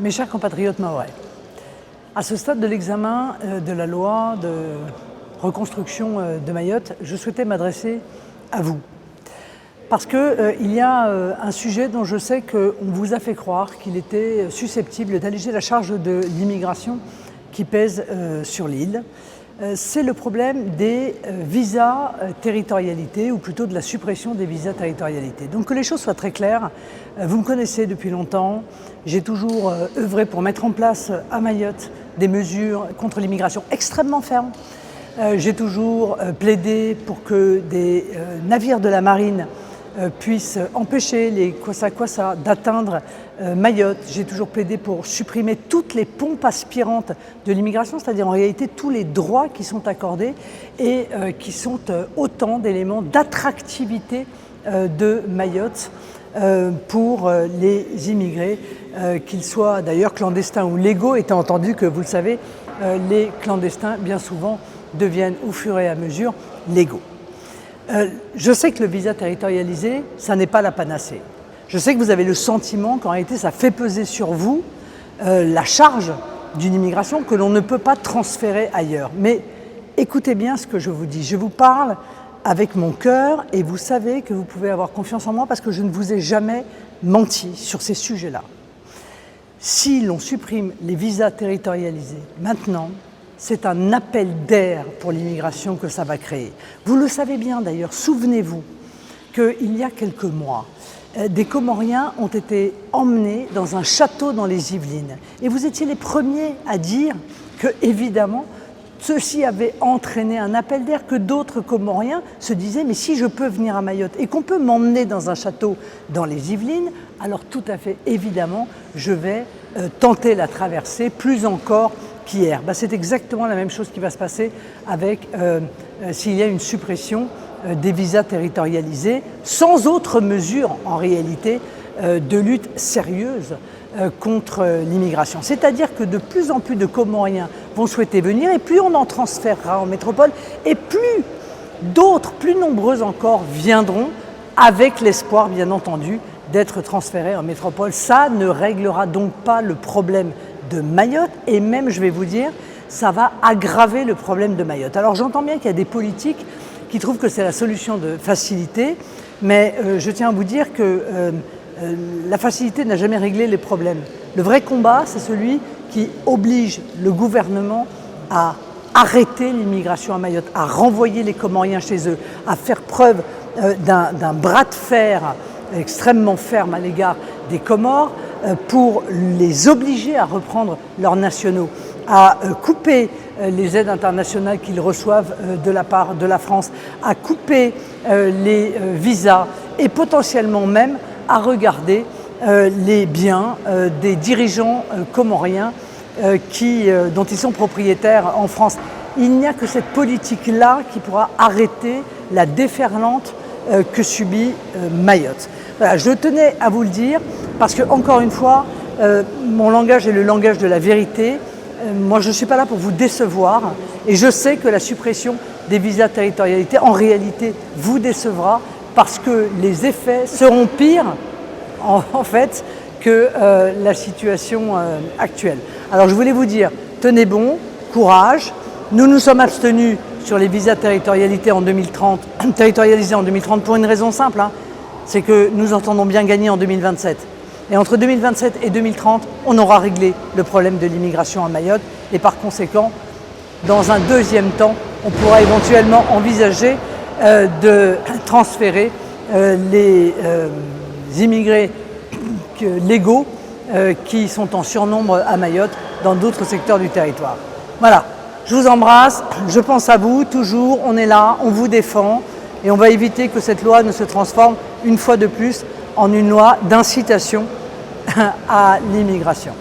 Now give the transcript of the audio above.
Mes chers compatriotes mahorais, à ce stade de l'examen de la loi de reconstruction de Mayotte, je souhaitais m'adresser à vous. Parce qu'il y a un sujet dont je sais qu'on vous a fait croire qu'il était susceptible d'alléger la charge de l'immigration qui pèse sur l'île. C'est le problème des visas territorialité, ou plutôt de la suppression des visas territorialité. Donc que les choses soient très claires, vous me connaissez depuis longtemps, j'ai toujours œuvré pour mettre en place à Mayotte des mesures contre l'immigration extrêmement fermes. J'ai toujours plaidé pour que des navires de la marine puissent empêcher les kwassa-kwassa d'atteindre Mayotte. J'ai toujours plaidé pour supprimer toutes les pompes aspirantes de l'immigration, c'est-à-dire en réalité tous les droits qui sont accordés et qui sont autant d'éléments d'attractivité de Mayotte pour les immigrés, qu'ils soient d'ailleurs clandestins ou légaux, étant entendu que, vous le savez, les clandestins bien souvent deviennent au fur et à mesure légaux. Je sais que le visa territorialisé, ça n'est pas la panacée. Je sais que vous avez le sentiment qu'en réalité, ça fait peser sur vous la charge d'une immigration que l'on ne peut pas transférer ailleurs. Mais écoutez bien ce que je vous dis. Je vous parle avec mon cœur et vous savez que vous pouvez avoir confiance en moi parce que je ne vous ai jamais menti sur ces sujets-là. Si l'on supprime les visas territorialisés maintenant, c'est un appel d'air pour l'immigration que ça va créer. Vous le savez bien d'ailleurs, souvenez-vous qu'il y a quelques mois, des Comoriens ont été emmenés dans un château dans les Yvelines. Et vous étiez les premiers à dire que, évidemment, ceci avait entraîné un appel d'air, que d'autres Comoriens se disaient « mais si je peux venir à Mayotte et qu'on peut m'emmener dans un château dans les Yvelines, alors tout à fait évidemment, je vais tenter la traversée, plus encore qu'hier ». C'est exactement la même chose qui va se passer avec s'il y a une suppression des visas territorialisés, sans autre mesure en réalité de lutte sérieuse contre l'immigration. C'est-à-dire que de plus en plus de Comoriens vont souhaiter venir et plus on en transférera en métropole et plus d'autres, plus nombreux encore, viendront avec l'espoir, bien entendu, d'être transférés en métropole. Ça ne réglera donc pas le problème de Mayotte et même, je vais vous dire, ça va aggraver le problème de Mayotte. Alors j'entends bien qu'il y a des politiques qui trouvent que c'est la solution de facilité, mais je tiens à vous dire que la facilité n'a jamais réglé les problèmes. Le vrai combat, c'est celui qui oblige le gouvernement à arrêter l'immigration à Mayotte, à renvoyer les Comoriens chez eux, à faire preuve d'un bras de fer extrêmement ferme à l'égard des Comores pour les obliger à reprendre leurs nationaux, à couper les aides internationales qu'ils reçoivent de la part de la France, à couper les visas et potentiellement même à regarder les biens des dirigeants comoriens dont ils sont propriétaires en France. Il n'y a que cette politique-là qui pourra arrêter la déferlante que subit Mayotte. Voilà, je tenais à vous le dire parce que, encore une fois, mon langage est le langage de la vérité. Moi, je ne suis pas là pour vous décevoir et je sais que la suppression des visas territorialité, en réalité, vous décevra parce que les effets seront pires, en fait, que la situation actuelle. Alors, je voulais vous dire, tenez bon, courage. Nous nous sommes abstenus sur les visas territorialisés en 2030 pour une raison simple, c'est que nous entendons bien gagner en 2027. Et entre 2027 et 2030, on aura réglé le problème de l'immigration à Mayotte. Et par conséquent, dans un deuxième temps, on pourra éventuellement envisager de transférer les immigrés légaux qui sont en surnombre à Mayotte dans d'autres secteurs du territoire. Voilà, je vous embrasse, je pense à vous toujours, on est là, on vous défend et on va éviter que cette loi ne se transforme une fois de plus en une loi d'incitation à l'immigration.